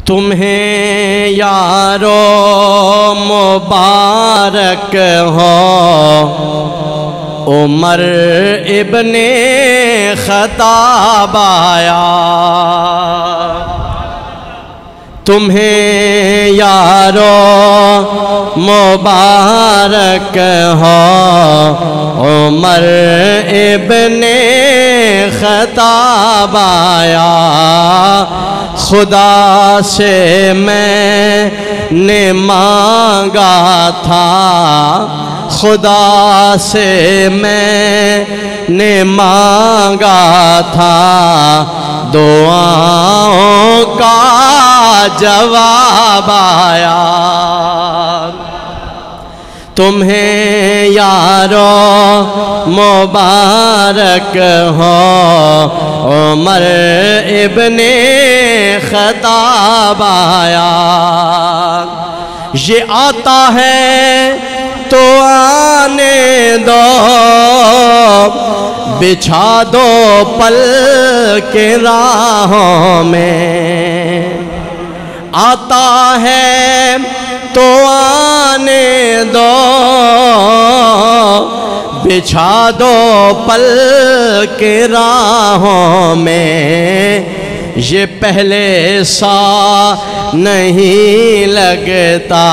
تمہیں یارو مبارک ہو عمر ابن خطاب آیا، تمہیں یارو مبارک ہو عمر ابن خطاب آیا، خدا سے میں نے مانگا تھا، خدا سے میں نے مانگا تھا، دعاؤں کا جواب آیا، تمہیں یارو مبارک ہو عمر ابن خطاب آیا، یہ آتا ہے تو آنے دو، بچھا دو پل کے راہوں میں، آتا ہے تو آنے دو، بچھا دو پل کے راہوں میں، یہ پہلے سا نہیں لگتا،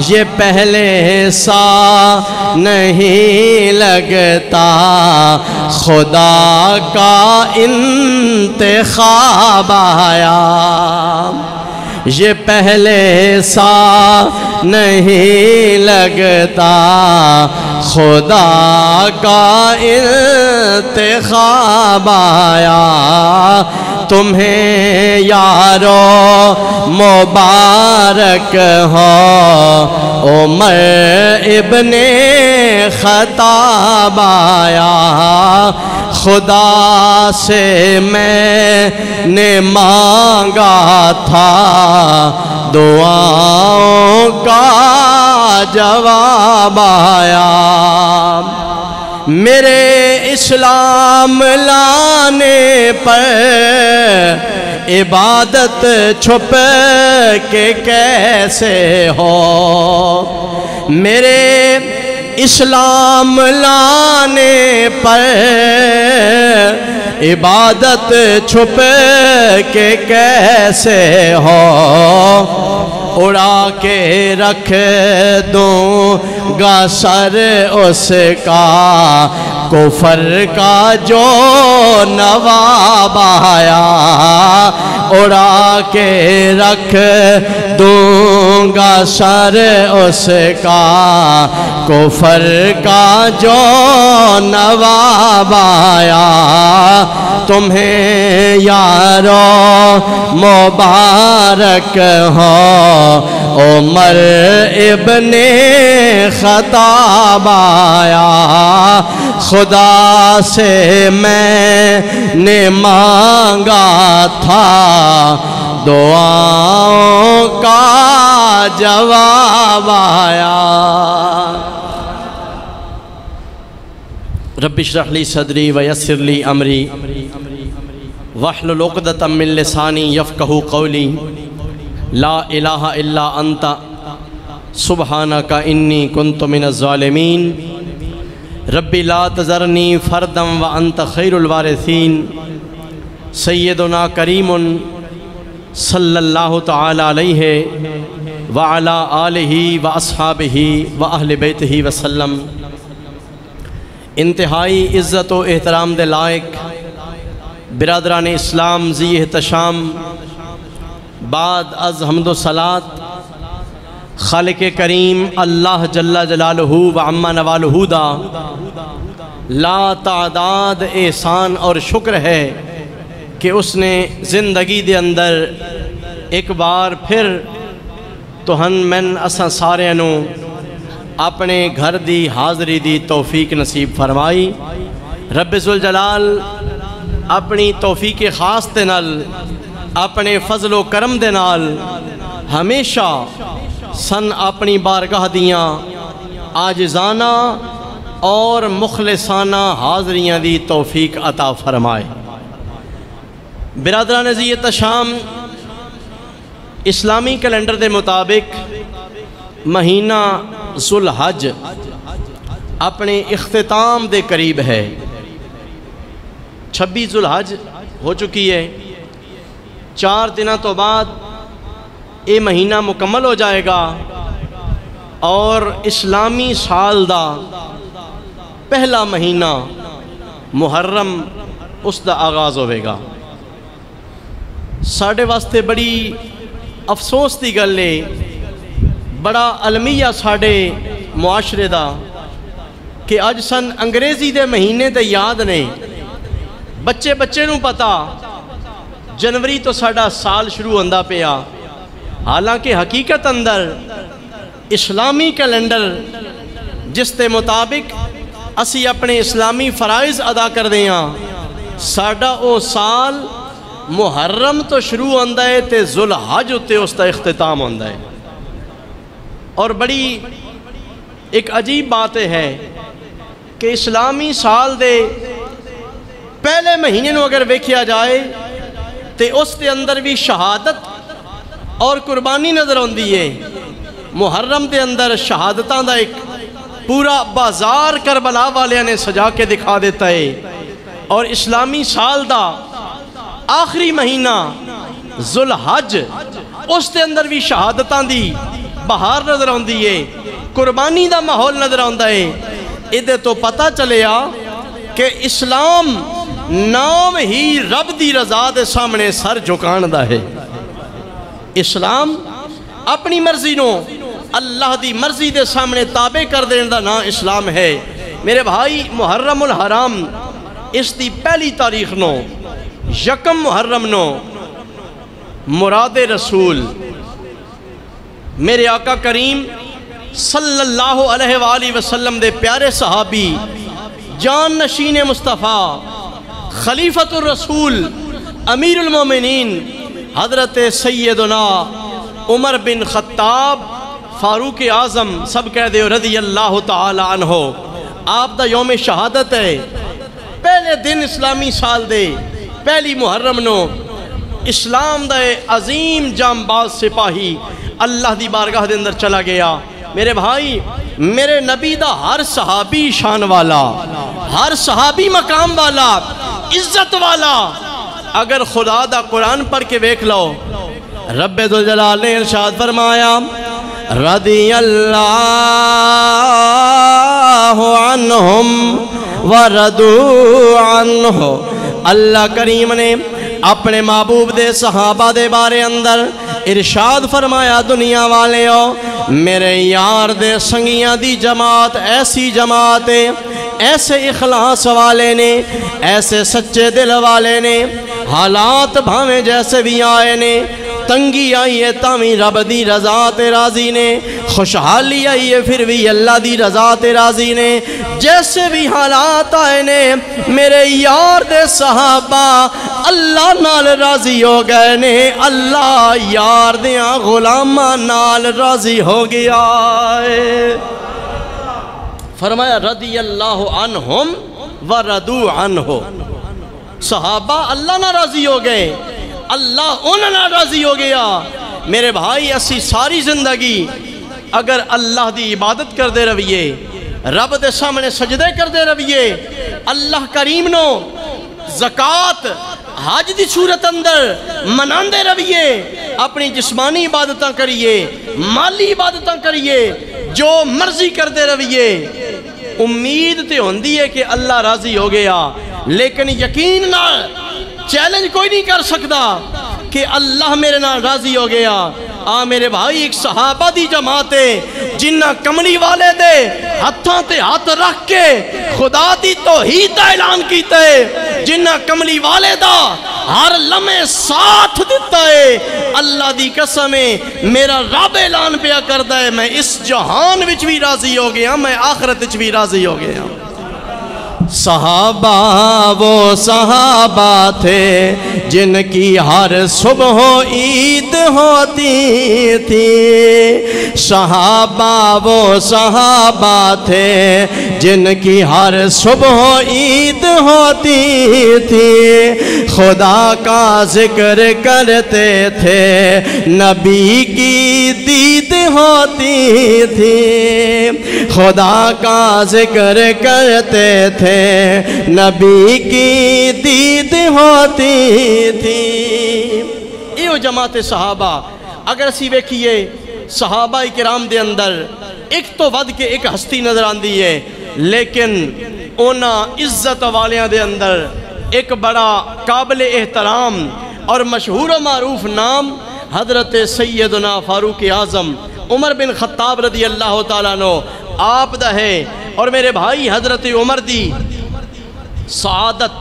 یہ پہلے سا نہیں لگتا، خدا کا انتخاب آیا، یہ پہلے سا نہیں لگتا، خدا کا انتخاب آیا، تمہیں یارو مبارک ہو عمر ابن خطاب آیا، خدا سے میں نے مانگا تھا، دعاؤں کا جواب آیا، میرے اسلام لانے پر عبادت چھپ کے کیسے ہو، میرے اسلام لانے پر عبادت چھپ کے کیسے ہو، اڑا کے رکھ دوں گا سر اس کا، کفر کا جو نواب آیا، اڑا کے رکھ دوں گا سر اس کا، کفر کا جو نواب آیا، تمہیں یارو مبارک ہو عمر ابن خطاب آیا، خدا سے میں نے مانگا تھا، دعاؤں کا جواب آیا، رب اشرح لی صدری ویسر لی امری واحلل عقدۃ من لسانی یفقہوا قولی، لا الہ الا انت سبحانک انی کنت من الظالمین، ربی لا تذرنی فردا وانت خیر الوارثین، سیدنا کریم صلی اللہ تعالی علیہ وعلی آلہ واصحابہ واہل بیتہ وسلم، انتہائی عزت و احترام دے لائق برادران اسلام ذی احتشام، بعد از حمد و صلاۃ خالق کریم اللہ جل جلالہ و عم نوالہ دا لا تعداد احسان اور شکر ہے کہ اس نے زندگی دے اندر ایک بار پھر توہن من اساں سارے نو اپنے گھر دی حاضری دی توفیق نصیب فرمائی، رب ذوالجلال اپنی توفیق خاص دے نال، اپنے فضل و کرم دے نال ہمیشہ سن اپنی بارگاہ دیاں عاجزانہ اور مخلصانہ حاضریاں دی توفیق عطا فرمائے۔ برادران ذی احتشام، اسلامی کیلنڈر دے مطابق مہینہ ذوالحج اپنے اختتام دے قریب ہے۔ 26 ذوالحج ہو چکی ہے، 4 دنوں تو بعد یہ مہینہ مکمل ہو جائے گا اور اسلامی سال دا پہلا مہینہ محرم اس دا آغاز ہوئے گا۔ ساڑھے واسطے بڑی افسوس دی گل ہے، بڑا المیہ ساڑھے معاشرے دا کہ آج سن انگریزی دے مہینے تے یاد نے، بچے نوں پتا جنوری تو ساڑھا سال شروع ہوندہ پیا، حالانکہ حقیقت اندر اسلامی کیلنڈر جس دے مطابق اسی اپنے اسلامی فرائض ادا کر دیاں، ساڑھا او سال محرم تو شروع ہوندہ ہے تے ذوالحج تے اس دا اختتام ہوندہ ہے۔ اور بڑی ایک عجیب بات ہے کہ اسلامی سال دے پہلے مہینے نو اگر ویکھیا جائے تے اس دے اندر بھی شہادت اور قربانی نظر آندی ہے۔ محرم دے اندر شہادتاں دا ایک پورا بازار کربلا والے نے سجا کے دکھا دیتا ہے، اور اسلامی سال دا آخری مہینہ ذوالحج اس دے اندر بھی شہادتاں دی بہار نظر آندی ہے، قربانی دا ماحول نظر آندا ہے۔ ادھے تو پتہ چلیا کہ اسلام نام ہی رب دی رضا دے سامنے سر جھکان دا ہے۔ اسلام اپنی مرضی نو اللہ دی مرضی دے سامنے تابع کر دین دا نام اسلام ہے۔ میرے بھائی، محرم الحرام اس دی پہلی تاریخ نو، یکم محرم نو، مراد رسول میرے آقا کریم صلی اللہ علیہ وآلہ وسلم دے پیارے صحابی، جان نشین مصطفیٰ، خلیفۃ الرسول، امیر المومنین حضرت سیدنا عمر بن خطاب فاروق اعظم سب کہہ دے رضی اللہ تعالی عنہ، آپ دا یوم شہادت ہے۔ پہلے دن اسلامی سال دے پہلی محرم نو اسلام دا عظیم جانباز سپاہی اللہ دی بارگاہ دے اندر چلا گیا۔ میرے بھائی، میرے نبی دا ہر صحابی شان والا، ہر صحابی مقام والا، عزت والا، اگر خدا دا قرآن پڑھ کے ویکھ لو، رب ذوالجلال نے ارشاد فرمایا رضی اللہ عنہم ورضوا عنہ۔ اللہ کریم نے اپنے محبوب دے صحابہ دے بارے اندر ارشاد فرمایا، دنیا والے ہو، میرے یار دے سنگیاں دی جماعت ایسی جماعت ہے، ایسے اخلاص والے نے، ایسے سچے دل والے نے، حالات بھاویں جیسے بھی آئے نے، تنگی آئی ہے تاویں رب دی رضا تے راضی نے، خوشحالی آئی ہے پھر بھی اللہ دی رضا تے راضی نے، جیسے بھی حالات آئے نے، میرے یار دے صحابہ اللہ نال راضی ہو گئے نے، اللہ یار دیاں غلاماں نال راضی ہو گیا ہے۔ فرمایا رضی اللہ عنہم ورضوا عنہ، صحابہ اللہ نہ راضی ہو گئے، اللہ انہاں راضی ہو گیا۔ میرے بھائی، اسی ساری زندگی اگر اللہ دی عبادت کر دے رویے، رب دے سامنے سجدے کر دے رویے، اللہ کریم نو زکاة حج دی صورت اندر منان دے رویے، اپنی جسمانی عبادتاں کریے، مالی عبادتاں کریے، جو مرضی کر دے رویے، امید تے ہوندی ہے کہ اللہ راضی ہو گیا، لیکن یقین نہ چیلنج کوئی نہیں کر سکتا کہ اللہ میرے نال راضی ہو گیا۔ میرے بھائی، ایک صحابہ دی جماعت ہے جنہ کملی والے دے ہتھاں تے ہاتھ رکھ کے خدا دی توحید دا اعلان کیتا ہے، جنہ کملی والے دا ہر لمحے ساتھ دیتا ہے۔ اللہ دی قسم ہے، میرا رب اعلان پیا کردا ہے، میں اس جہان وچ بھی راضی ہو گیا، میں آخرت وچ بھی راضی ہو گیا۔ صحابہ وہ صحابہ تھے جن کی ہر صبح عید ہوتی تھی، صحابہ وہ صحابہ تھے جن کی ہر صبح عید ہوتی تھی، خدا کا ذکر کرتے تھے نبی کی دید ہوتی تھی، خدا کا ذکر کرتے تھے نبی کی دید ہوتی تھی۔ یہ جماعت صحابہ اگر اسی ویکھیے صحابہ کرام دے اندر ایک تو ود کے ایک ہستی نظر آندی ہے، لیکن اونا عزت والیاں دے اندر ایک بڑا قابل احترام اور مشہور و معروف نام حضرت سیدنا فاروق اعظم عمر بن خطاب رضی اللہ تعالیٰ عنہ آپ دا ہے۔ اور میرے بھائی حضرت عمر دی سعادت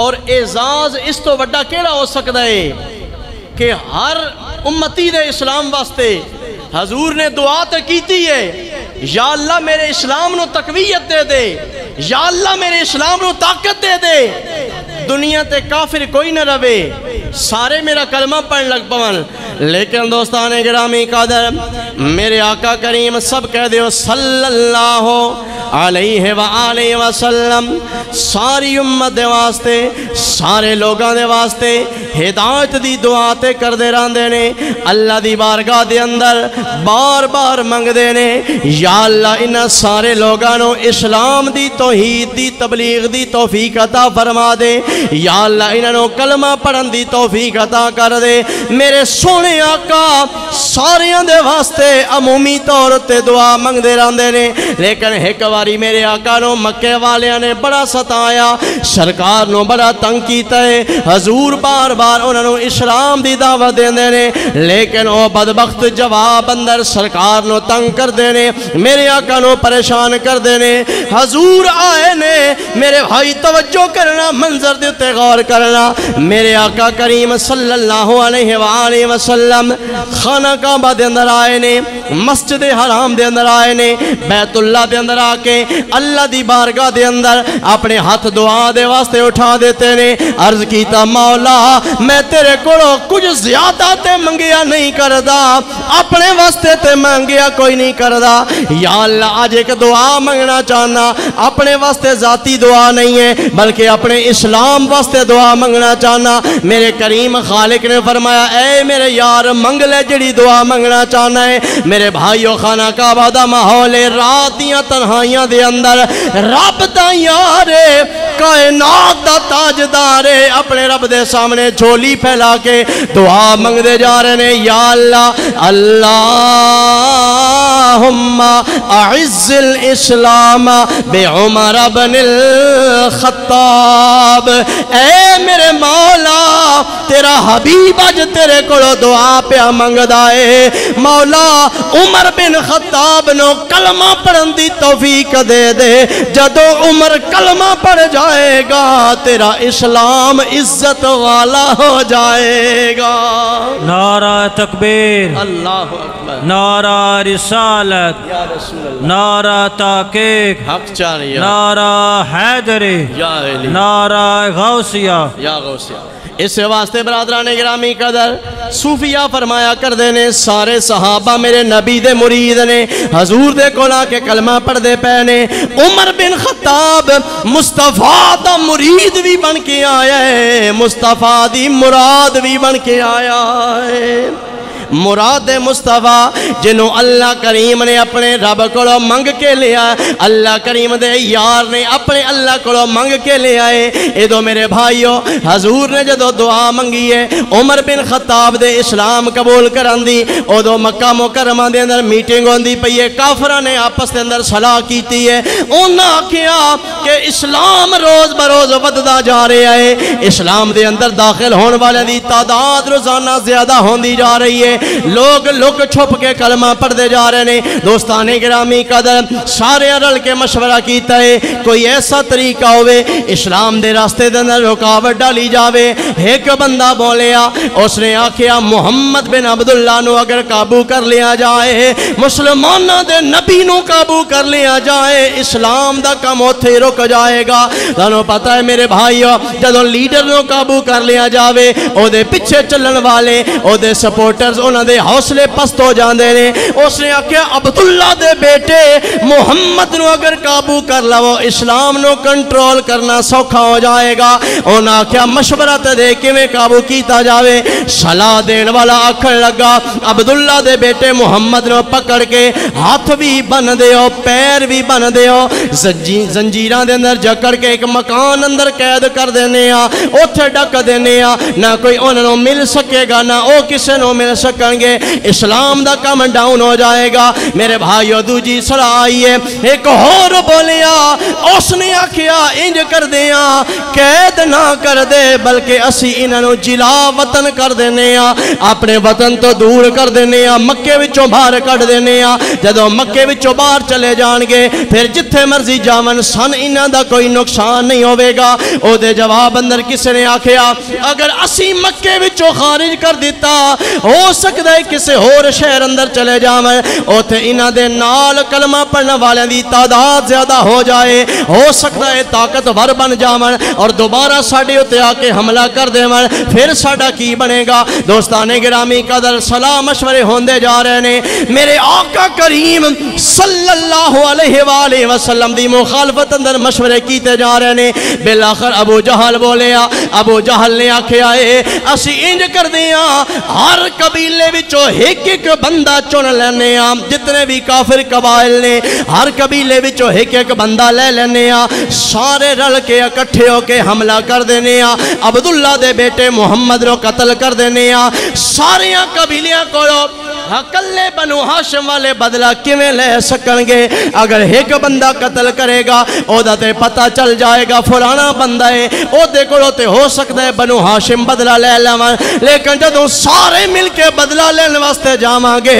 اور اعزاز اس تو وڈا کیڑا ہو سکتا ہے کہ ہر امتی دے اسلام واسطے حضور نے دعا تو کیتی ہے، یا اللہ میرے اسلام نو تقویت دے دے، یا اللہ میرے اسلام نو طاقت دے دے، دنیا تے کافر کوئی نہ روے، سارے میرا کلمہ پڑھ لگ پون۔ لیکن دوستان گرامی قدر میرے آقا کریم سب کہہ دیو صلی اللہ علیہ وآلہ وسلم، ساری امت دے واسطے سارے لوگاں دے واسطے ہدایت دی دعا تے کر دے راندے نے، اللہ دی بارگاہ دے اندر بار بار منگ دے نے، یا اللہ انہاں سارے لوگاں نو اسلام دی توحید دی تبلیغ دی توفیق عطا فرما دے، یا اللہ انہاں نو کلمہ پڑھن دی توفیق عطا کر دے۔ میرے سونے آقا ساریاں دے واسطے عمومی طور تے دعا منگ دے راندے نے، لیکن ایک واری میرے آقا نو مکے والیاں نے بڑا ستایا، سرکار نو بڑا تنگ کیتا ہے، حضور بار بار انہاں نو اسلام دی دعوت دیندے نے، لیکن او بدبخت جواب اندر سرکار نو تنگ کر دینے، میرے آقا نو پریشان کر دینے۔ حضور آئے نے، میرے بھائی توجہ کرنا، منظر دیتے غور کرنا، میرے آقا کریم صلی اللہ علیہ وآلہ وسلم خانہ کعبہ دے اندر آئے نے، مسجد حرام دے اندر آئے نے، بیت اللہ دے اندر آکے اللہ دی بارگاہ دے اندر اپنے ہاتھ دعا دے واسطے اٹھا دیتے نے، عرض کیتا مولا میں تیرے کولو کچھ زیادہ تے منگیا نہیں کردا، اپنے واسطے تے منگیا کوئی نہیں کردا، یا اللہ آج ایک دعا منگنا چاہنا، اپنے واسطے ذاتی دعا نہیں ہے بلکہ اپنے اسلام واسطے دعا منگنا چاہنا۔ میرے کریم خالق نے فرمایا اے میرے یار منگ لے جڑی دعا منگنا چاہنا ہے۔ میرے بھائیو خانہ کعبہ دا ماحول رات دیاں تنہائیاں دے اندر رب دا یار کائنات دا تاجدار اپنے رب دے سامنے جھولی پھیلا کے دعا منگ دے جا رہے ہیں، یا اللہ اللہم اعز الاسلام بعمر بن الخطاب، اے میرے مولا تیرا حبیب اج تیرے کولو دعا پیا منگ دائے، مولا عمر بن خطاب نو کلمہ پڑھن دی توفیق دے دے، جدو عمر کلمہ پڑھ جائے گا تیرا اسلام عزت والا ہو جائے گا۔ نعرہ تکبیر، اللہ اکبر، نعرہ رسالت، یا رسول اللہ، نعرہ تحقیق، حق چاریہ، نعرہ حیدری، یا علی، نعرہ غوثیہ۔ یا غوثیہ۔ اس واسطے برادران گرامی قدر صوفیہ فرمایا کر دینے سارے صحابہ میرے نبی دے مرید نے، حضور دے کولا کے کلمہ پڑھ دے پہنے، عمر بن خطاب مصطفیٰ دا مرید بھی بن کے آیا ہے، مصطفیٰ دی مراد بھی بن کے آیا ہے۔ مراد مصطفیٰ جنہوں اللہ کریم نے اپنے رب کو منگ کے لیا، اللہ کریم دے یار نے اپنے اللہ کو منگ کے لے آئے۔ ادو میرے بھائیو حضور نے جدو دعا منگی ہے عمر بن خطاب دے اسلام قبول کرن دی، ادو مکہ مکرمہ دے اندر میٹنگ ہوندی پئی ہے، کافراں نے آپس دے اندر صلاح کیتی ہے، انہاں کیا کہ اسلام روز بروز وددا جا رہا ہے، اسلام دے اندر داخل ہون والے دی تعداد روزانہ زیادہ ہوندی جا رہی ہے، لوگ لک چھپ کے کلمہ پڑھتے جا رہے ہیں۔ دوستان گرامی قدر سارے رل کے مشورہ کیتا ہے کوئی ایسا طریقہ ہوئے اسلام دے راستے دے اندر رکاوٹ ڈالی جاوے۔ ایک بندہ بولیا، اس نے آکھیا محمد بن عبداللہ نو اگر قابو کر لیا جائے، مسلمانہ دے نبی نو قابو کر لیا جائے، اسلام دا کم اوتھے رک جائے گا۔ تانوں پتہ ہے میرے بھائیو، جدوں لیڈر نو قابو کر لیا جاوے، او دے پیچھے چلن والے، او دے سپورٹرز انہاں دے حوصلے پست ہو جاندے نے۔ اس نے آکھیا عبداللہ دے بیٹے محمد نو اگر قابو کر لو، اسلام نو کنٹرول کرنا سوکھا ہو جائے گا۔ انہاں آکھیا مشورہ تے دے کیویں قابو کیتا جاوے۔ صلاح دین والا آکھن لگا عبداللہ دے بیٹے محمد نو پکڑ کے ہاتھ بھی بن دیو، پیر بھی بن دیو، زنجیراں دے اندر جکڑ کے ایک مکان اندر قید کر دینے آ، اوتھے ڈک دینے آ، نہ کوئی انہوں نے مل سکے گا نہ او کسے نو مل سکیں گے، اسلام دا کم ڈاؤن ہو جائے گا۔ میرے بھائیو دوجی صلاح آئیے، ایک اور بولیا، اس نے آکھیا انج کر دیا قید نہ کر دے بلکہ اسی انہوں جلا وطن کر دینے آ، اپنے وطن تو دور کر دینے آ، مکے وچوں باہر کٹ دینے آ۔ جدوں مکے وچوں باہر چلے جان گے پھر جتھے مرضی جاون سن انہاں دا کوئی نقصان نہیں ہوئے گا۔ او دے جواب اندر کسی نے آکھیا اگر اسی مکے وچوں خارج کر دیتا ہو سکتا ہے کسی اور شہر اندر چلے جاویں، اوتھے انہاں دے نال کلمہ پڑھنے والے دی تعداد زیادہ ہو جائے، ہو سکتا ہے طاقتور بن جاویں اور دوبارہ ساڈے اُتے آ کے حملہ کر دیویں، پھر ساڈا کی بنے گا۔ دوستان گرامی قدر صلاح مشورے ہوندے جا رہے نے، میرے آقا کریم صلی اللہ علیہ وآلہ وسلم دی مخالفت اندر مشورے کیتے جا رہے نے۔ بالآخر ابو جہل بولیا، ابو جہل نے آکھیا اے اسی انج کر دیاں ہر قبیلے وچوں ایک ایک بندہ چن لینے آ، جتنے بھی کافر قبائل نے ہر قبیلے وچوں ایک ایک بندہ لے لینے آ، سارے رل کے اکٹھے ہو کے حملہ کر دینے آ، عبداللہ دے بیٹے محمد رو قتل کر دینے آ۔ ساریاں قبیلیاں کولو کلے بنو ہاشم والے بدلہ کیویں لے سکن گے؟ اگر ایک بندہ قتل کرے گا او دا تے پتہ چل جائے گا فلانا بندہ ہے، او دے کولو تے ہو سکتا ہے بنو ہاشم بدلہ لے لواں، لیکن جدوں سارے مل کے بدلہ لینے واسطے جاواں گے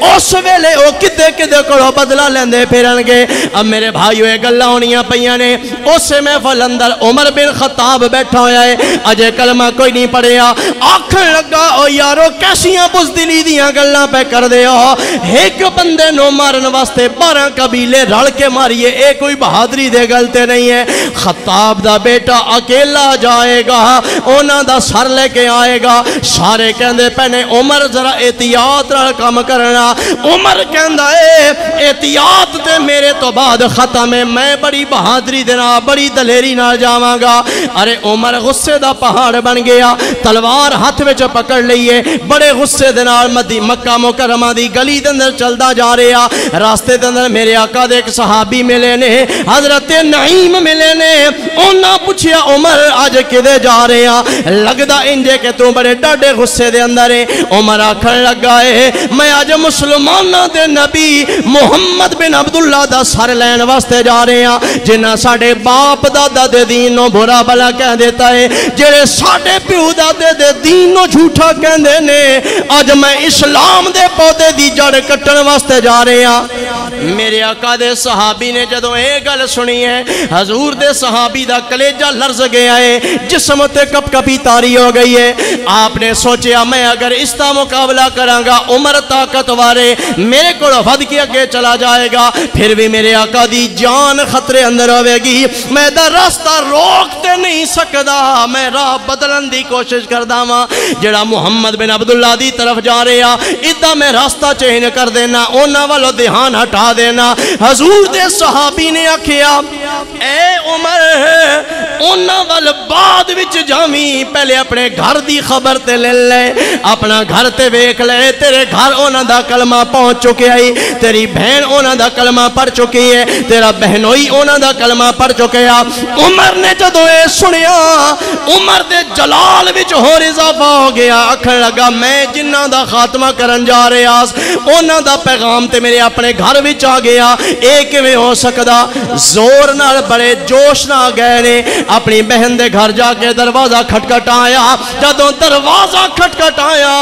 اس ویلے او کدے کدے کولو بدلہ لیندے پھرن گے۔ اب میرے بھائیو یہ گلاں ہونیاں پیاں نے، اس محفل اندر عمر بن خطاب بیٹھا ہویا ہے، اجے کلمہ کوئی نہیں پڑھیا، آکھن لگا او یارو کیسیاں بزدلی دیاں گلاں پہ کر دے ہو، ایک بندے نو مارن واسطے 12 قبیلے رل کے ماریے، اے کوئی بہادری دے گلتے نہیں ہے۔ خطاب دا بیٹا اکیلا جائے گا، اونا دا سر لے کے آئے گا، سارے کہندے پہنے عمر ذرا احتیاط رہ کام کرنا، عمر کہندہ اے احتیاط تے میرے تو بعد ختم ہے، میں بڑی بہادری دینا بڑی دلیری نہ جاواں گا۔ ارے عمر غصے دا پہاڑ بن گیا، تلوار ہاتھ وچ پکڑ لئیے، بڑے غصے دے نال مکہ مکرمہ دی گلی دے اندر چلدا جا رہا، راستے دے اندر میرے آقا دے ایک صحابی ملے نے، حضرت نعیم ملے نے، انہاں پوچھیا عمر آج کدے جا رہا؟ لگدا انجے کہ تو بڑے ڈاڈے غصے دے اندر ہے۔ عمر آکھن لگا ہے میں آج مسلمانہ دے نبی محمد بن عبداللہ دا سر لین واسطے جا رہا، جنہاں ساڑے باپ دادا دے دین نو برا بلا کہہ دیتا ہے، جڑے ساڑے پیو دادے دے دین نو جھوٹا کہہ دینے، آج میں اسلام دے پودے دی جڑ کٹن واسطے جا رہے ہیں۔ میرے آقا دے صحابی نے جدوں اے گل سنی ہے، حضور دے صحابی دا کلیجہ لرز گیا ہے، جسم تے کپ کپی تاری ہو گئی ہے۔ آپ نے سوچیا میں اگر اس دا مقابلہ کروں گا عمر طاقت وارے میرے کو ود کے اگے چلا جائے گا، پھر بھی میرے آقا دی جان خطرے اندر ہوئے گی، میں دا راستہ روکتے نہیں سکدا، میں راہ بدلن دی کوشش کردہ ماں، جڑا محمد بن عبداللہ دی طرف جا رہے ہیں ادھا میں راستہ چینج کر دینا، اونا والو دھیان ہٹا دینا۔ حضور دے صحابی نے آکھیا اے عمر اونا وال بعد وچ جامی، پہلے اپنے گھر دی خبر تے لے لے، اپنا گھر تے ویکھ لے، تیرے گھر اونا دا کلمہ پہنچ چکے آئی، تیری بہن اونا دا کلمہ پڑھ چکی ہے، تیرا بہنوئی اونا دا کلمہ پڑھ چکے آ۔ عمر نے جدو اے سنیا عمر دے جلال وچ ہور اضافہ ہو گیا، آکھن لگا میں جنہ دا خاتمہ کرن جا رہے آس اونا دا پیغام تے میرے اپنے گھر وچ آ گیا، ایک میں ہو سکدا زور نال بڑے جوش نہ گئے نے اپنی بہن دے گھر جا کے دروازہ کھٹکھٹایا جدوں دروازہ کھٹکھٹایا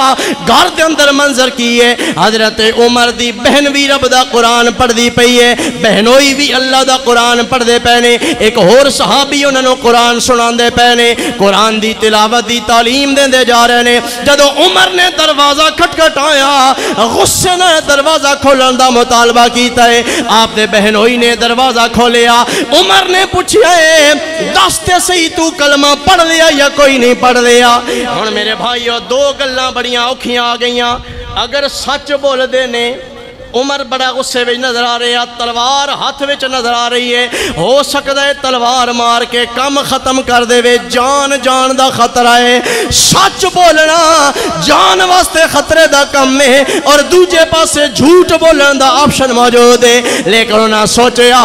گھر دے اندر منظر کیے حضرت عمر دی بہن بھی رب دا قرآن پڑھ دی پئی ہے بہنوئی بھی اللہ دا قرآن پڑھ دے پینے ایک اور صحابی انہوں نے قرآن سنان دے پینے قرآن دی تلاوت دی تعلیم دے دے جا رہے نے جدوں عمر نے دروازہ کھٹکھٹایا غصے نے دروازہ کھولن دا مطالبہ کیتا ہے آپ دے بہنوئی نے دروازہ کھولیا عمر نے پوچھا ہے دستے صحیح تو کلمہ پڑھ لیا یا کوئی نہیں پڑھ لیا ہن میرے بھائیو دو گلاں بڑیاں اوکھیاں آ گئیاں اگر سچ بول دے نے عمر بڑا غصے وچ نظر آ رہے تلوار ہاتھ وچ نظر آ رہی ہے ہو سکتا ہے تلوار مار کے کم ختم کر دے وے جان دا خطرہ ہے سچ بولنا جان واسطے خطرے دا کم ہے اور دوجے پاسے جھوٹ بولن دا آپشن موجود ہے لیکن انہاں سوچیا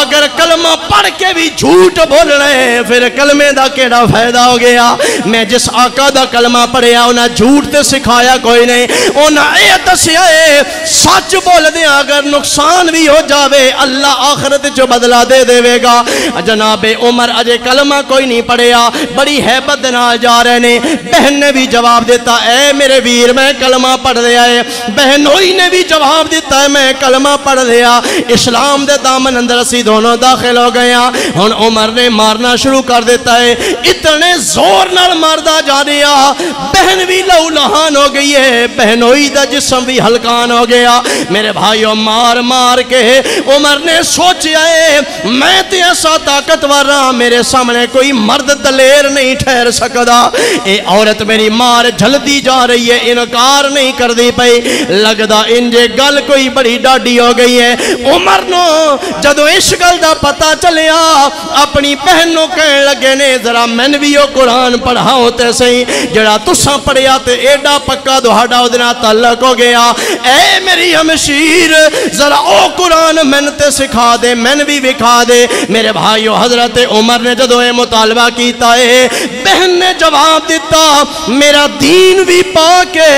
اگر کلمہ پڑھ کے بھی جھوٹ بولنا ہے پھر کلمے دا کیڑا فائدہ ہو گیا میں جس آقا دا کلمہ پڑھیا انہاں جھوٹ تے سکھایا کوئی نہیں انہاں اے دسیا ہے سچ بول دیں اگر نقصان بھی ہو جاوے اللہ آخرت جو بدلہ دے دے گا جناب عمر اجے کلمہ کوئی نہیں پڑھیا بڑی حیبت نال جا رہے نے بہن نے بھی جواب دیتا اے میرے ویر میں کلمہ پڑھ لیا ہے بہنوئی نے بھی جواب دیتا ہے میں کلمہ پڑھ لیا اسلام دے دامن اندر اسی دونوں داخل ہو گئے ہن عمر نے مارنا شروع کر دیتا ہے اتنے زور نال ماردا جا رہا بہن بھی لہو لہان ہو گئی ہے بہنوئی دا جسم بھی ہلکان ہو گیا میرے بھائیو مار مار کے عمر نے سوچیا ہے میں تے ایسا طاقتور رہا میرے سامنے کوئی مرد دلیر نہیں ٹھہر سکدا اے عورت میری مار جھلدی جا رہی ہے انکار نہیں کر دی پئی لگدا انجے گل کوئی بڑی ڈاڈی ہو گئی ہے عمر نو جدو اس گل دا پتہ چلیا اپنی بہن نو کہن لگے نے ذرا میں بھی او قرآن پڑھاؤ تے صحیح جڑا تساں پڑھیا تے ایڈا پکا دہاڑا اودنا تعلق ہو گیا اے میری ہمشیر ذرا او قرآن من تے سکھا دے من بھی بکھا دے میرے بھائیو حضرت عمر نے جدو اے مطالبہ کیتا ہے بہن نے جواب دیتا میرا دین بھی پاکے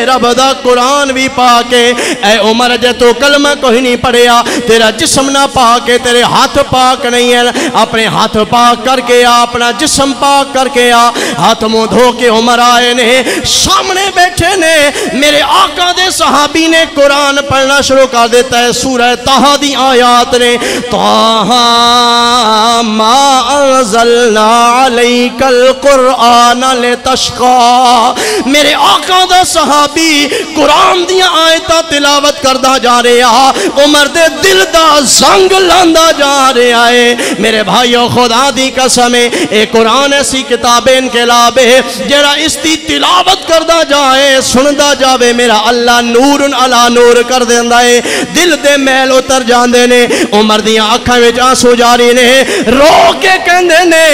رب دا قرآن بھی پاکے اے عمر جے تو کلمہ کوئی نہیں پڑھیا تیرا جسم نہ پاکے تیرے ہاتھ پاک نہیں ہے اپنے ہاتھ پاک کر کے آ اپنا جسم پاک کر کے آ ہاتھ منہ دھو کے عمر آئے نے سامنے بیٹھے نے میرے آقا دے صحابی نے قرآن پڑھنا شروع کر دیتا ہے سورہ طہ دی آیات نے طہ ما انزلنا علیک القرآن لتشقى میرے آقا دا صحابی قرآن دیا آیتاں تلاوت کردہ جا رہا عمر دے دل دا زنگ لاندہ جا رہا ہے میرے بھائیو خدا دی قسم اے قرآن ایسی کتاب انقلاب ہے جڑا اس دی تلاوت کردہ جائے سندہ جاوے میرا اللہ نور علی نور کر دیندہ ہے دل دے میل اتر جاندے نے عمر دیاں آنکھاں وچ آنسو جاری نے رو کے کہندے نے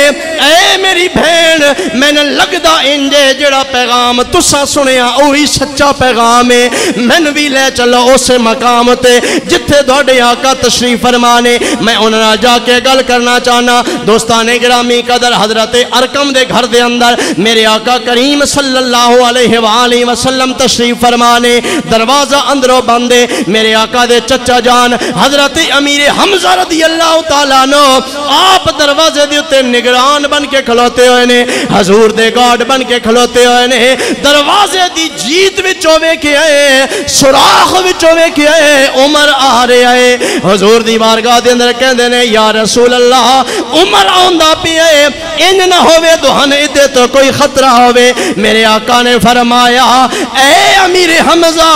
اے میری بہن میں نے لگدا انجے جڑا پیغام تساں سنیا اوہی سچا پیغام ہے میں بھی لے چلو اس مقام تے جتھے تہاڈے آقا تشریف فرمانے میں انہاں جا کے گل کرنا چاہنا دوستان گرامی قدر حضرت ارقم دے گھر دے اندر میرے آقا کریم صلی اللہ علیہ وآلہ وسلم تشریف فرمانے دروازہ اندروں بندے میرے آقا دے چچا جان حضرت امیر حمزہ رضی اللہ تعالیٰ عنہ آپ دروازے دے اتے نگران بن کے کھلوتے ہوئے نے حضور دے گارڈ بن کے کھلوتے ہوئے نے دروازے دی جیت وچوں ویکھے آئے سوراخ وچوں ویکھے آئے عمر آ رہے آئے حضور دی بارگاہ دے اندر کہندے نے یا رسول اللہ عمر آندا پیا ہے انج نہ ہوے دہن ادے تو کوئی خطرہ ہوے میرے آقا نے فرمایا اے امیر حمزہ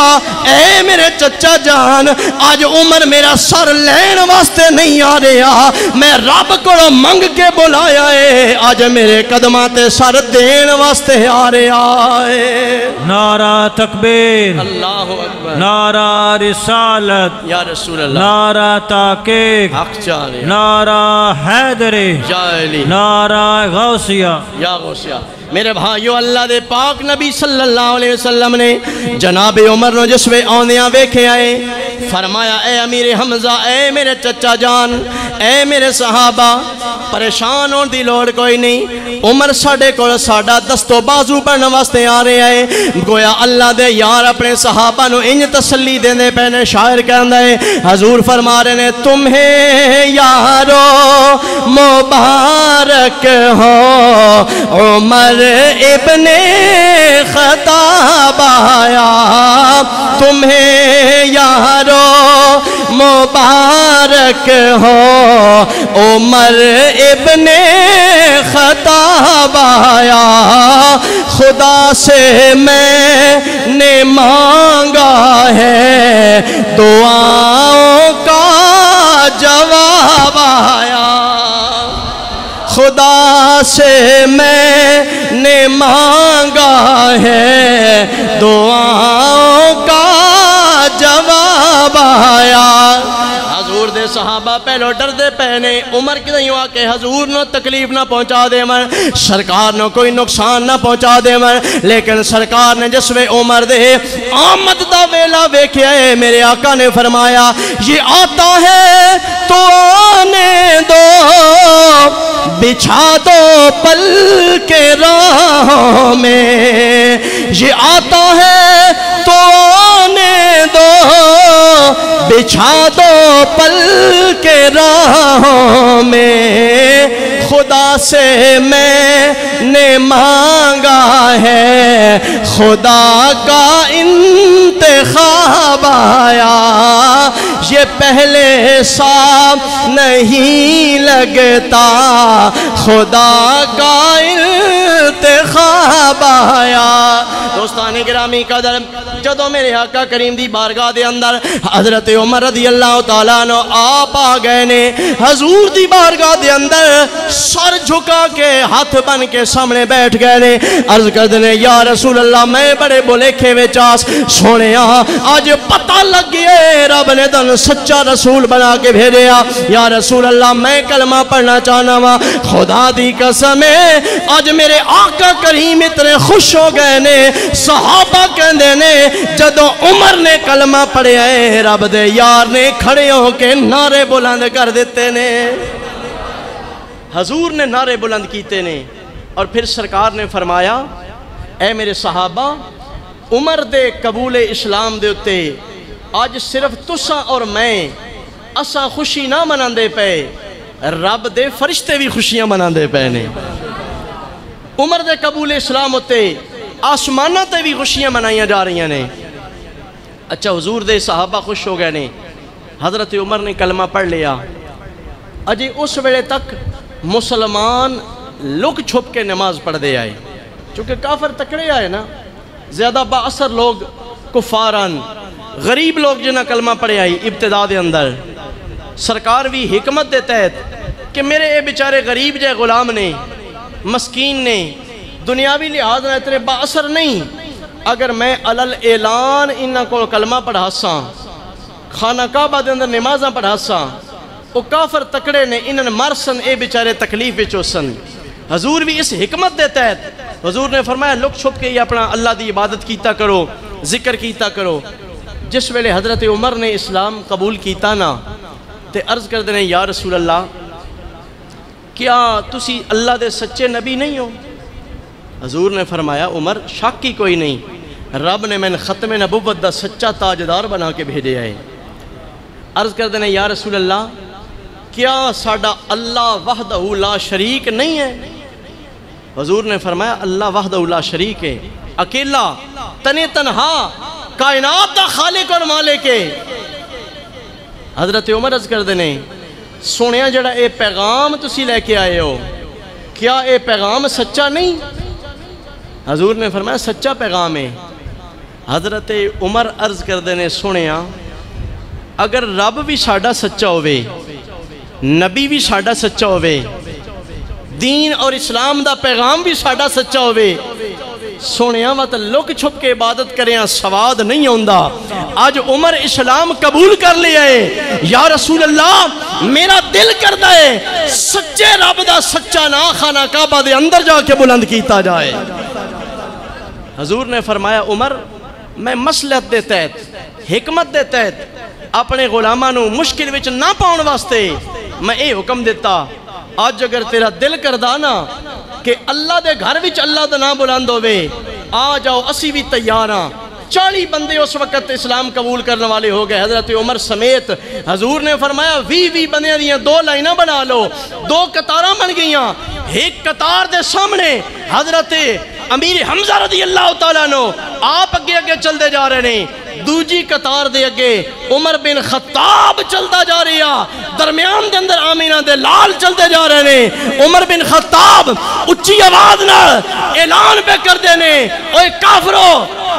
اے میرے چچا جان آج عمر میرا سر لین واسطے نہیں آ رہا میں رب کو منگ کے بلایا ہے آج میرے قدماں تے سر دین واسطے آ رہا ہے نعرہ تکبیر اللہ اکبر نعرہ رسالت یا رسول اللہ نعرہ تحقیق حق چاہے نعرہ حیدری یا علی نعرہ غوثیہ یا غوثیہ میرے بھائیو اللہ دے پاک نبی صلی اللہ علیہ وسلم نے جناب عمر نو جس وے آندیاں ویکھے آئے فرمایا اے امیر حمزہ، اے میرے چچا جان، اے میرے صحابہ، پریشان ہون دی لوڑ کوئی نہیں، عمر ساڑھے کو ساڑھا دستو بازو بڑھنے واسطے آ رہے آئے۔ گویا اللہ دے یار اپنے صحابہ نو انج تسلی دینے پہنے شاعر کہندہ ہے، حضور فرما رہے ہیں تمہیں یارو مبارک ہو عمر ابن خطاب آیا، تمہیں یارو مبارک ہو عمر ابن خطاب آیا، خدا سے میں نے مانگا ہے دعاؤں کا جواب آیا، خدا سے میں نے مانگا ہے دعاؤں کا جواب آیا۔ حضور دے صحابہ پہلو ڈر دے پہنے، عمر کی نہیں ہوا کہ حضور نو تکلیف نہ پہنچا دے من، سرکار نو کوئی نقصان نہ پہنچا دے من، لیکن سرکار نے جس میں عمر دے آمد دا ویلا ویکھیا ہے، میرے آقا نے فرمایا یہ آتا ہے تو آنے دو، بچھا دو پل کے راہوں میں، یہ آتا ہے تو آنے دو، بچھا دو پل کے راہوں میں، خدا سے میں نے مانگا ہے خدا کا انتخاب آیا، یہ پہلے سا نہیں لگتا خدا کا انتخاب آیا۔ دوستان گرامی قدر، جدو میرے آقا کریم دی بارگاہ دے اندر حضرت عمر رضی اللہ تعالیٰ عنہ آپ آ گئے نے، حضور دی بارگاہ دے اندر سر جھکا کے ہاتھ بن کے سامنے بیٹھ گئے نے، عرض کر دینے یا رسول اللہ میں بڑے بولے کھیوے چاس سونے آج پتہ لگ گئے رب نے دن سچا رسول بنا کے بھیجیا، یا رسول اللہ میں کلمہ پڑھنا چاہنا وا، خدا دی قسم ہے آج میرے آقا کریم اتنے خوش ہو گئے نے، صحابہ کہندے نے جدو عمر نے کلمہ پڑھے آئے رب دے یار نے کھڑے ہو کے نعرے بلند کر دیتے نے، حضور نے نعرے بلند کیتے نے، اور پھر سرکار نے فرمایا اے میرے صحابہ، عمر دے قبول اسلام دے اتے آج صرف تساں اور میں اساں خوشی نہ مناندے پے، رب دے فرشتے بھی خوشیاں مناندے پے نے، عمر دے قبول اسلام ہوتے آسمانہ تے بھی خوشیاں منائیاں جا رہی ہیں۔ اچھا حضور دے صحابہ خوش ہو گئے نے، حضرت عمر نے کلمہ پڑھ لیا، اجے اس ویلے تک مسلمان لک چھپ کے نماز پڑھ دے آئے، چونکہ کافر تکڑے آئے نا، زیادہ با اثر لوگ کفاران غریب لوگ جنہ کلمہ پڑھے آئی ابتدا دے اندر، سرکار بھی حکمت دے تحت کہ میرے اے بیچارے غریب جائے غلام نے، مسکین نے، دنیاوی لحاظ نہ اتنے با اثر نہیں، اگر میں علل اعلان انہاں کو کلمہ پڑھا ساں، خانہ کعبہ دے اندر نمازاں پڑھا ساں، وہ کافر تکڑے نے انہاں مرسن اے بیچارے تکلیف بچو سن، حضور بھی اس حکمت دے تحت حضور نے فرمایا لک چھپ کے یہ اپنا اللہ دی عبادت کیتا کرو، ذکر کیتا کرو۔ جس ویلے حضرت عمر نے اسلام قبول کیتا نا تے عرض کر دینے یا رسول اللہ کیا تسی اللہ دے سچے نبی نہیں ہو؟ حضور نے فرمایا عمر شک کی کوئی نہیں، رب نے میں ختم نبوت دا سچا تاجدار بنا کے بھیجے آئے۔ عرض کر دینے یا رسول اللہ کیا ساڈا اللہ وحدہ لا شریک نہیں ہے؟ حضور نے فرمایا اللہ وحدہ لا شریک ہے، اکیلا تنے تنہا کائنات دا خالق اور مالک ہے۔ حضرت عمر عرض کر دینے سونیا جڑا اے پیغام تسی لے کے آئے ہو کیا اے پیغام سچا نہیں؟ حضور نے فرمایا سچا پیغام ہے۔ حضرت عمر عرض کر دینے سونیا اگر رب بھی ساڈا سچا ہوئے، نبی بھی ساڈا سچا ہوئے، دین اور اسلام دا پیغام بھی ساڈا سچا ہوئے، سونیا وقت لک چھپ کے عبادت کریں سواد نہیں ہوندہ۔ آج عمر اسلام قبول کر لیا ہے، یا رسول اللہ میرا دل کردہ ہے سچے رب دا سچا نا خانہ کعبہ دے اندر جا کے بلند کیتا جائے۔ حضور نے فرمایا عمر میں مصلحت دے تحت حکمت دے تحت اپنے غلاماں نو مشکل وچ نہ پاؤن واسطے میں اے حکم دیتا آج اگر تیرا دل کردہ نا کہ اللہ دے گھر وچ اللہ دا نام بلند ہوئے آ جاؤ اسی بھی تیار ہاں 40 بندے اس وقت اسلام قبول کرنے والے ہو گئے حضرت عمر سمیت حضور نے فرمایا 20 بندے دیاں 2 لائنہ بنا لو 2 قطاراں بن گئیاں ایک قطار دے سامنے حضرت امیر حمزہ رضی اللہ تعالیٰ نو آپ اگے اگے چل دے جا رہے ہیں دوجی قطار دے اگے عمر بن خطاب چلتا جا رہا درمیان دے اندر آمینہ دے لال چلتے جا رہے ہیں عمر بن خطاب اچھی آواز نہ اعلان پہ کر دینے اوے کافرو